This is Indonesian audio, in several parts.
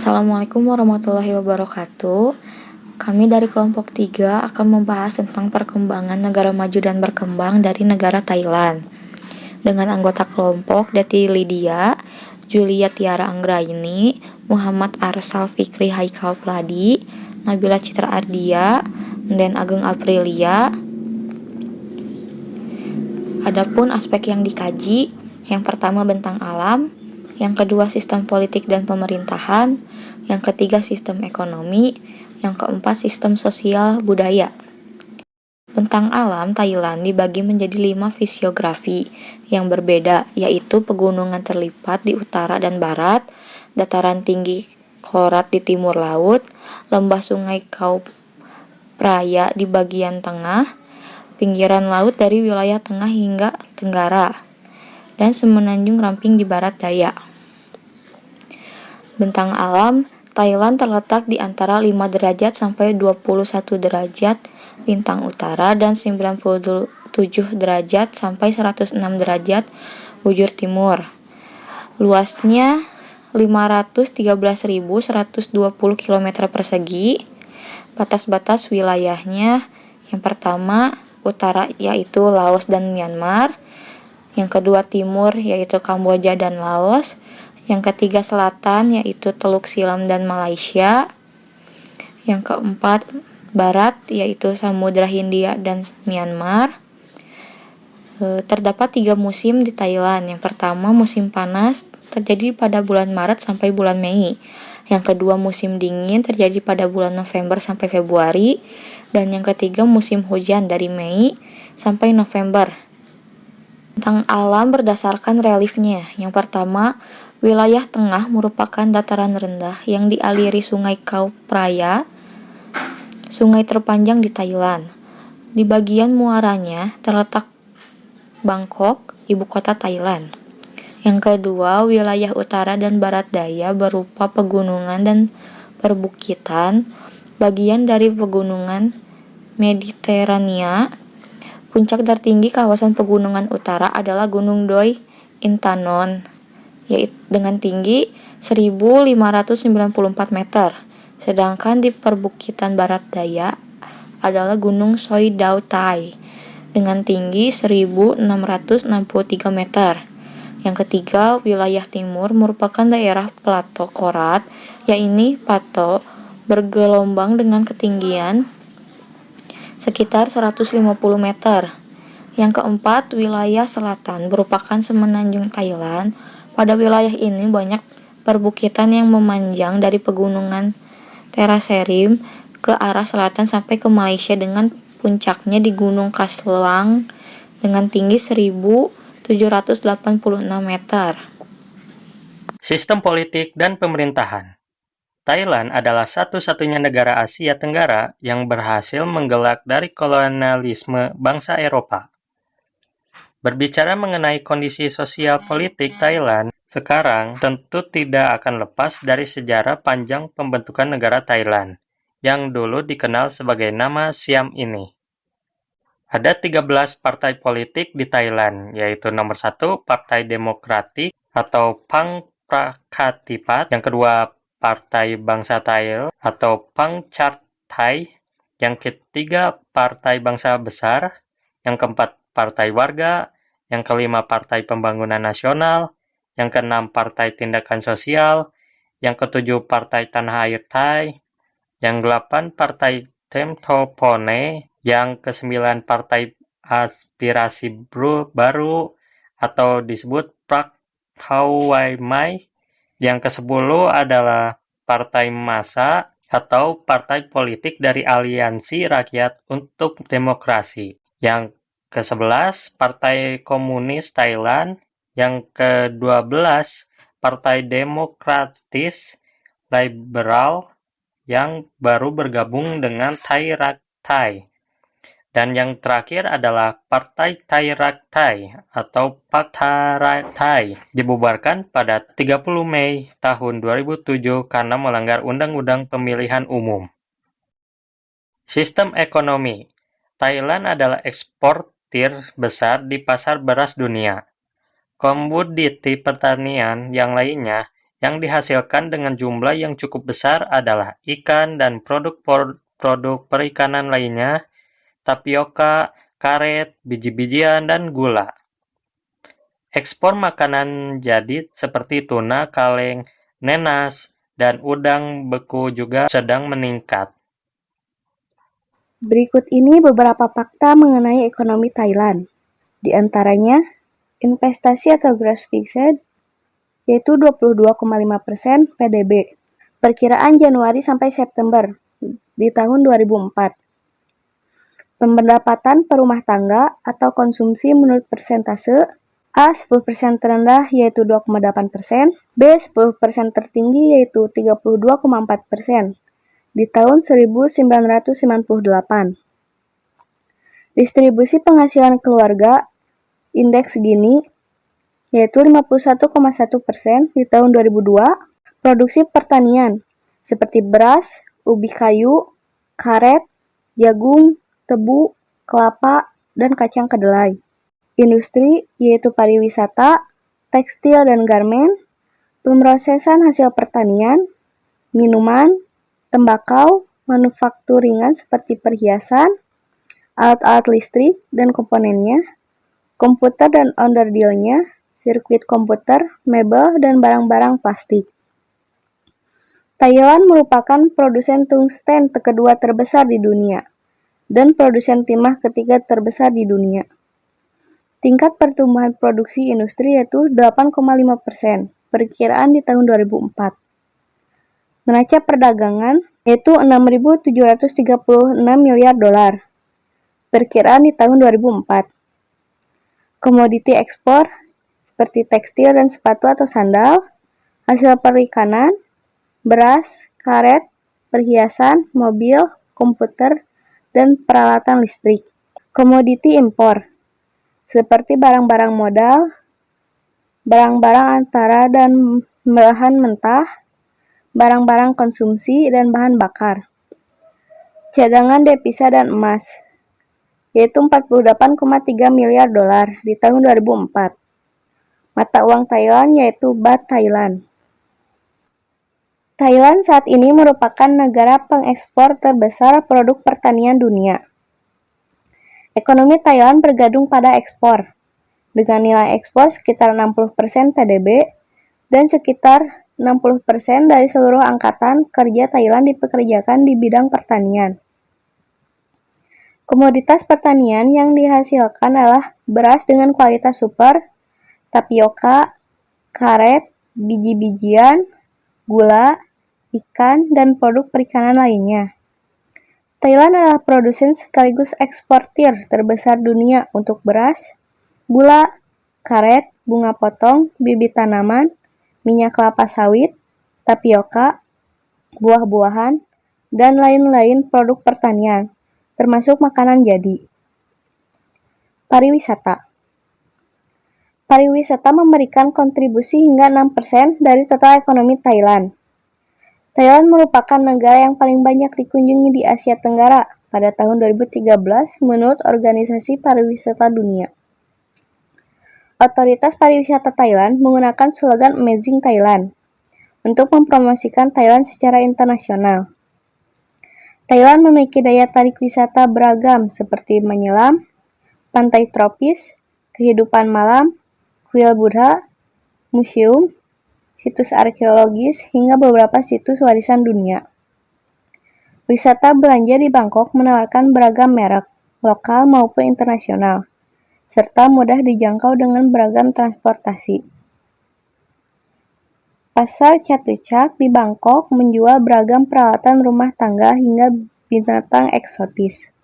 Assalamualaikum warahmatullahi wabarakatuh. Kami dari kelompok 3 akan membahas tentang perkembangan negara maju dan berkembang dari negara Thailand. Dengan anggota kelompok Deti Lydia, Julia Tiara Anggraini, Muhammad Arsal Fikri Haikal Pladi, Nabila Citra Ardia, dan Ageng Aprilia. Adapun aspek yang dikaji, yang pertama bentang alam, yang kedua sistem politik dan pemerintahan, yang ketiga sistem ekonomi, yang keempat sistem sosial budaya. Bentang alam Thailand dibagi menjadi 5 fisiografi yang berbeda, yaitu pegunungan terlipat di utara dan barat, dataran tinggi Khorat di timur laut, lembah sungai Khao Phraya di bagian tengah, pinggiran laut dari wilayah tengah hingga tenggara, dan semenanjung ramping di barat daya. Bentang alam Thailand terletak di antara 5 derajat sampai 21 derajat lintang utara dan 97 derajat sampai 106 derajat bujur timur. Luasnya 513.120 km persegi. Batas-batas wilayahnya yang pertama utara yaitu Laos dan Myanmar, yang kedua timur yaitu Kamboja dan Laos, yang ketiga selatan yaitu Teluk Silam dan Malaysia, yang keempat barat yaitu Samudra Hindia dan Myanmar. Terdapat 3 musim di Thailand. Yang pertama musim panas terjadi pada bulan Maret sampai bulan Mei. Yang kedua musim dingin terjadi pada bulan November sampai Februari, dan yang ketiga musim hujan dari Mei sampai November. Tentang alam berdasarkan reliefnya. Yang pertama, wilayah tengah merupakan dataran rendah yang dialiri Sungai Khao Phraya, sungai terpanjang di Thailand. Di bagian muaranya terletak Bangkok, ibu kota Thailand. Yang kedua, wilayah utara dan barat daya berupa pegunungan dan perbukitan, bagian dari pegunungan Mediterania. Puncak tertinggi kawasan pegunungan utara adalah Gunung Doi Intanon, yaitu dengan tinggi 1.594 meter. Sedangkan di perbukitan barat daya adalah Gunung Soi Dao Tai dengan tinggi 1.663 meter. Yang ketiga, wilayah timur merupakan daerah plato Khorat, yaitu plato bergelombang dengan ketinggian sekitar 150 meter. Yang keempat, wilayah selatan merupakan semenanjung Thailand. Pada wilayah ini banyak perbukitan yang memanjang dari pegunungan Teraserim ke arah selatan sampai ke Malaysia dengan puncaknya di Gunung Kasluang dengan tinggi 1.786 meter. Sistem politik dan pemerintahan. Thailand adalah satu-satunya negara Asia Tenggara yang berhasil menggelak dari kolonialisme bangsa Eropa. Berbicara mengenai kondisi sosial politik Thailand sekarang tentu tidak akan lepas dari sejarah panjang pembentukan negara Thailand, yang dulu dikenal sebagai nama Siam ini. Ada 13 partai politik di Thailand, yaitu nomor 1 Partai Demokratik atau Phang Prakatipat, yang kedua Partai Bangsa Thai atau Phang Chart Thai, yang ketiga Partai Bangsa Besar, yang keempat Partai Warga, yang kelima Partai Pembangunan Nasional, yang keenam Partai Tindakan Sosial, yang ketujuh Partai Tanah Air Thai, yang delapan Partai Temtopone, yang kesembilan Partai Aspirasi Baru atau disebut Prak Thawai, yang ke-10 adalah Partai Massa atau Partai Politik dari Aliansi Rakyat untuk Demokrasi. Yang ke-11 Partai Komunis Thailand, yang ke-12 Partai Demokratis Liberal yang baru bergabung dengan Thai Rak Thai. Dan yang terakhir adalah Partai Thai Rak Thai atau Pakthai Thai, dibubarkan pada 30 Mei tahun 2007 karena melanggar Undang-Undang Pemilihan Umum. Sistem ekonomi. Thailand adalah eksportir besar di pasar beras dunia. Komoditi pertanian yang lainnya Yang dihasilkan dengan jumlah yang cukup besar adalah ikan dan produk perikanan lainnya, tapioka, karet, biji-bijian, dan gula. Ekspor makanan jadi seperti tuna, kaleng, nenas, dan udang beku juga sedang meningkat. Berikut ini beberapa fakta mengenai ekonomi Thailand. Di antaranya, investasi atau gross fixed yaitu 22,5% PDB. Perkiraan Januari sampai September di tahun 2004. Pendapatan per rumah tangga atau konsumsi menurut persentase A 10% terendah yaitu 2,8%, B 10% tertinggi yaitu 32,4% di tahun 1998. Distribusi penghasilan keluarga indeks Gini yaitu 51,1% di tahun 2002. Produksi pertanian seperti beras, ubi kayu, karet, jagung, tebu, kelapa, dan kacang kedelai. Industri yaitu pariwisata, tekstil dan garmen, pemrosesan hasil pertanian, minuman, tembakau, manufaktur ringan seperti perhiasan, alat-alat listrik dan komponennya, komputer dan onderdilnya, sirkuit komputer, mebel, dan barang-barang plastik. Thailand merupakan produsen tungsten kedua terbesar di dunia dan produsen timah ketiga terbesar di dunia. Tingkat pertumbuhan produksi industri yaitu 8,5%, perkiraan di tahun 2004. Neraca perdagangan yaitu 6.736 miliar dolar, perkiraan di tahun 2004. Komoditi ekspor seperti tekstil dan sepatu atau sandal, hasil perikanan, beras, karet, perhiasan, mobil, komputer, dan peralatan listrik. Komoditi impor seperti barang-barang modal, barang-barang antara dan bahan mentah, barang-barang konsumsi, dan bahan bakar. Cadangan devisa dan emas, yaitu 48,3 miliar dolar di tahun 2004. Mata uang Thailand yaitu Baht Thailand. Thailand saat ini merupakan negara pengekspor terbesar produk pertanian dunia. Ekonomi Thailand bergantung pada ekspor, dengan nilai ekspor sekitar 60% PDB dan sekitar 60% dari seluruh angkatan kerja Thailand dipekerjakan di bidang pertanian. Komoditas pertanian yang dihasilkan adalah beras dengan kualitas super, tapioka, karet, biji-bijian, gula, ikan, dan produk perikanan lainnya. Thailand adalah produsen sekaligus eksportir terbesar dunia untuk beras, gula, karet, bunga potong, bibit tanaman, minyak kelapa sawit, tapioka, buah-buahan, dan lain-lain produk pertanian, termasuk makanan jadi. Pariwisata. Pariwisata memberikan kontribusi hingga 6% dari total ekonomi Thailand. Thailand merupakan negara yang paling banyak dikunjungi di Asia Tenggara pada tahun 2013 menurut Organisasi Pariwisata Dunia. Otoritas Pariwisata Thailand menggunakan slogan Amazing Thailand untuk mempromosikan Thailand secara internasional. Thailand memiliki daya tarik wisata beragam seperti menyelam, pantai tropis, kehidupan malam, kuil Buddha, museum, situs arkeologis, hingga beberapa situs warisan dunia. Wisata belanja di Bangkok menawarkan beragam merek, lokal maupun internasional, serta mudah dijangkau dengan beragam transportasi. Pasar Chatuchak di Bangkok menjual beragam peralatan rumah tangga hingga binatang eksotis.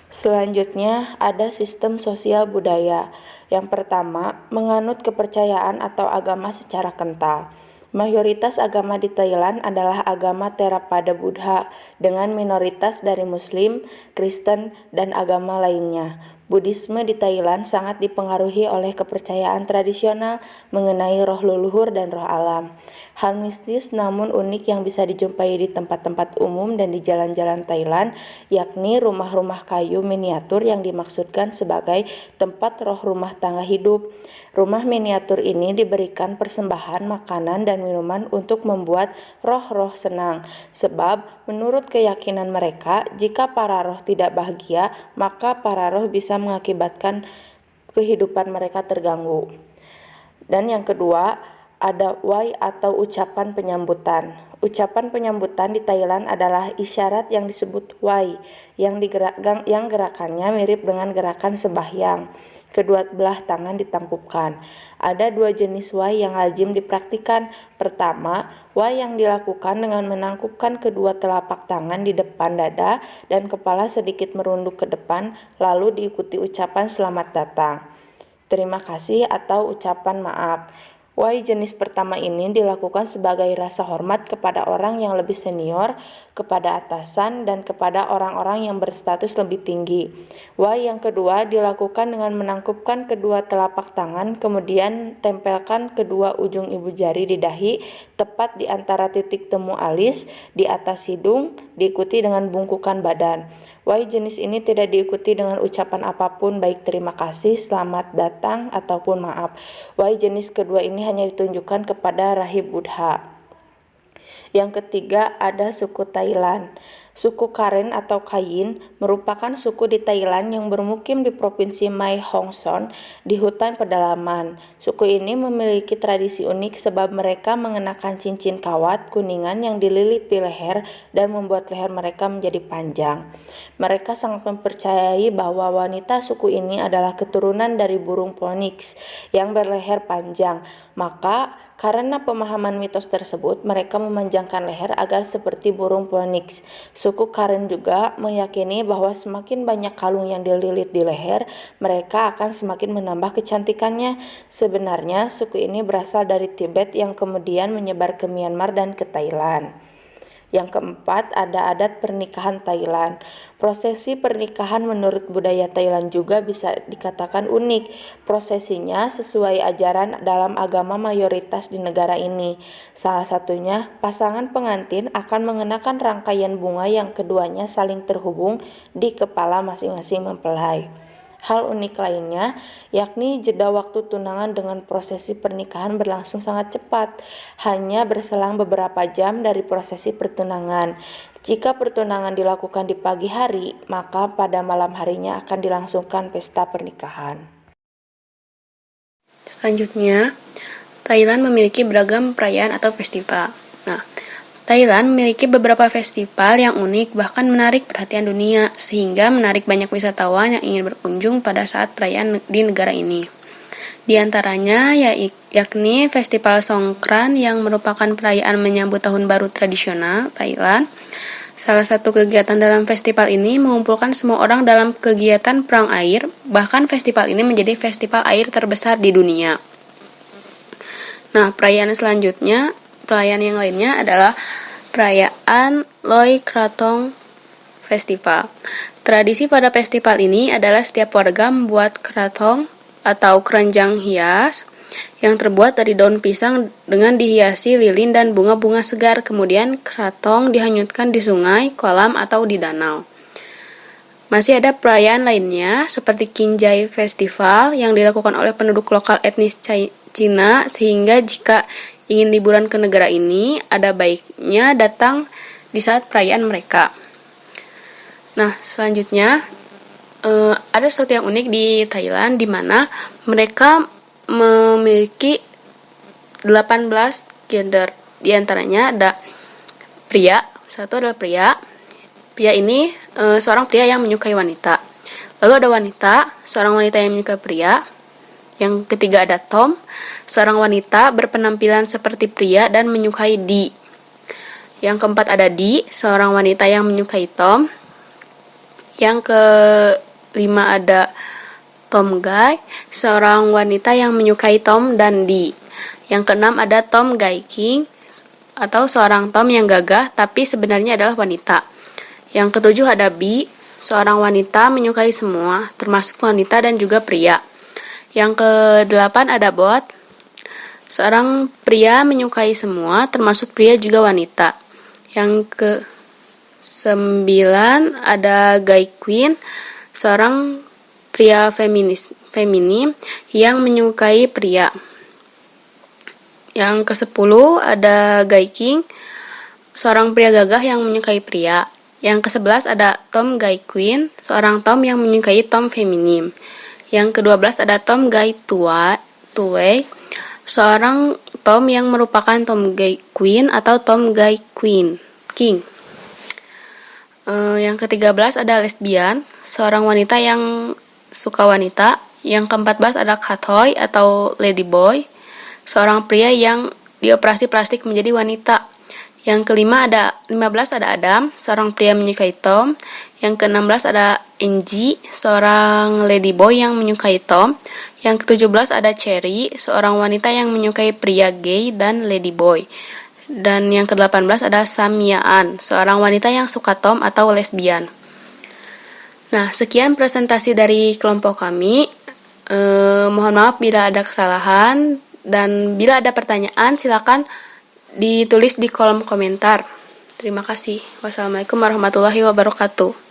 Selanjutnya, ada sistem sosial budaya. Yang pertama, menganut kepercayaan atau agama secara kental. Mayoritas agama di Thailand adalah agama Theravada Buddha, dengan minoritas dari Muslim, Kristen, dan agama lainnya. Buddhisme di Thailand sangat dipengaruhi oleh kepercayaan tradisional mengenai roh leluhur dan roh alam. Hal mistis namun unik yang bisa dijumpai di tempat-tempat umum dan di jalan-jalan Thailand, yakni rumah-rumah kayu miniatur yang dimaksudkan sebagai tempat roh rumah tangga hidup. Rumah miniatur ini diberikan persembahan makanan dan minuman untuk membuat roh-roh senang, sebab menurut keyakinan mereka, jika para roh tidak bahagia, maka para roh bisa mengakibatkan kehidupan mereka terganggu. Dan yang kedua, ada wai atau ucapan penyambutan. Ucapan penyambutan di Thailand adalah isyarat yang disebut wai, yang gerakannya mirip dengan gerakan sembahyang. Kedua belah tangan ditangkupkan. Ada dua jenis wai yang lazim dipraktikkan. Pertama, wai yang dilakukan dengan menangkupkan kedua telapak tangan di depan dada dan kepala sedikit merunduk ke depan, lalu diikuti ucapan selamat datang, terima kasih atau ucapan maaf. Wai jenis pertama ini dilakukan sebagai rasa hormat kepada orang yang lebih senior, kepada atasan, dan kepada orang-orang yang berstatus lebih tinggi. Wai yang kedua dilakukan dengan menangkupkan kedua telapak tangan, kemudian tempelkan kedua ujung ibu jari di dahi, tepat di antara titik temu alis, di atas hidung, diikuti dengan bungkukan badan. Wai jenis ini tidak diikuti dengan ucapan apapun, baik terima kasih, selamat datang, ataupun maaf. Wai jenis kedua ini hanya ditunjukkan kepada rahib Buddha. Yang ketiga, ada suku Thailand. Suku Karen atau Kayin merupakan suku di Thailand yang bermukim di Provinsi Mae Hong Son di hutan pedalaman. Suku ini memiliki tradisi unik sebab mereka mengenakan cincin kawat kuningan yang dililit di leher dan membuat leher mereka menjadi panjang. Mereka sangat mempercayai bahwa wanita suku ini adalah keturunan dari burung phoenix yang berleher panjang. Maka karena pemahaman mitos tersebut, mereka memanjangkan leher agar seperti burung phoenix. Suku Karen juga meyakini bahwa semakin banyak kalung yang dililit di leher, mereka akan semakin menambah kecantikannya. Sebenarnya, suku ini berasal dari Tibet yang kemudian menyebar ke Myanmar dan ke Thailand. Yang keempat, ada adat pernikahan Thailand. Prosesi pernikahan menurut budaya Thailand juga bisa dikatakan unik. Prosesinya sesuai ajaran dalam agama mayoritas di negara ini. Salah satunya, pasangan pengantin akan mengenakan rangkaian bunga yang keduanya saling terhubung di kepala masing-masing mempelai. Hal unik lainnya, yakni jeda waktu tunangan dengan prosesi pernikahan berlangsung sangat cepat, hanya berselang beberapa jam dari prosesi pertunangan. Jika pertunangan dilakukan di pagi hari, maka pada malam harinya akan dilangsungkan pesta pernikahan. Selanjutnya, Thailand memiliki beragam perayaan atau festival. Thailand memiliki beberapa festival yang unik bahkan menarik perhatian dunia sehingga menarik banyak wisatawan yang ingin berkunjung pada saat perayaan di negara ini. Di antaranya yakni Festival Songkran yang merupakan perayaan menyambut tahun baru tradisional Thailand. Salah satu kegiatan dalam festival ini mengumpulkan semua orang dalam kegiatan perang air, bahkan festival ini menjadi festival air terbesar di dunia. Perayaan yang lainnya adalah perayaan Loy Krathong Festival. Tradisi pada festival ini adalah setiap warga membuat krathong atau keranjang hias yang terbuat dari daun pisang dengan dihiasi lilin dan bunga-bunga segar. Kemudian krathong dihanyutkan di sungai, kolam, atau di danau. Masih ada perayaan lainnya seperti Qinghai Festival yang dilakukan oleh penduduk lokal etnis Cina, sehingga jika ingin liburan ke negara ini, ada baiknya datang di saat perayaan mereka. Selanjutnya, ada sesuatu yang unik di Thailand, di mana mereka memiliki 18 gender. Di antaranya ada pria, satu adalah pria. Pria ini seorang pria yang menyukai wanita. Lalu ada wanita, seorang wanita yang menyukai pria. Yang ketiga ada Tom, seorang wanita berpenampilan seperti pria dan menyukai Di. Yang keempat ada Di, seorang wanita yang menyukai Tom. Yang kelima ada Tom Guy, seorang wanita yang menyukai Tom dan Di. Yang keenam ada Tom Guy King, atau seorang Tom yang gagah tapi sebenarnya adalah wanita. Yang ketujuh ada Bi, seorang wanita menyukai semua, termasuk wanita dan juga pria. Yang ke-8 ada bot. Seorang pria menyukai semua, termasuk pria juga wanita. Yang ke-9 ada guy queen, seorang pria feminin yang menyukai pria. Yang ke-10 ada guy king, seorang pria gagah yang menyukai pria. Yang ke-11 ada Tom guy queen, seorang Tom yang menyukai Tom feminim. Yang ke-12 ada Tom guy two-way, seorang Tom yang merupakan Tom guy queen atau Tom guy king. Yang ke-13 ada lesbian, seorang wanita yang suka wanita. Yang ke-14 ada catboy atau ladyboy, seorang pria yang dioperasi plastik menjadi wanita. Yang ke-15 ada Adam, seorang pria menyukai Tom. Yang ke-16 ada Angie, seorang ladyboy yang menyukai Tom. Yang ke-17 ada Cherry, seorang wanita yang menyukai pria gay dan ladyboy. Dan yang ke-18 ada Samiaan, seorang wanita yang suka Tom atau lesbian. Nah, sekian presentasi dari kelompok kami. Mohon maaf bila ada kesalahan, dan bila ada pertanyaan silakan ditulis di kolom komentar. Terima kasih. Wassalamualaikum warahmatullahi wabarakatuh.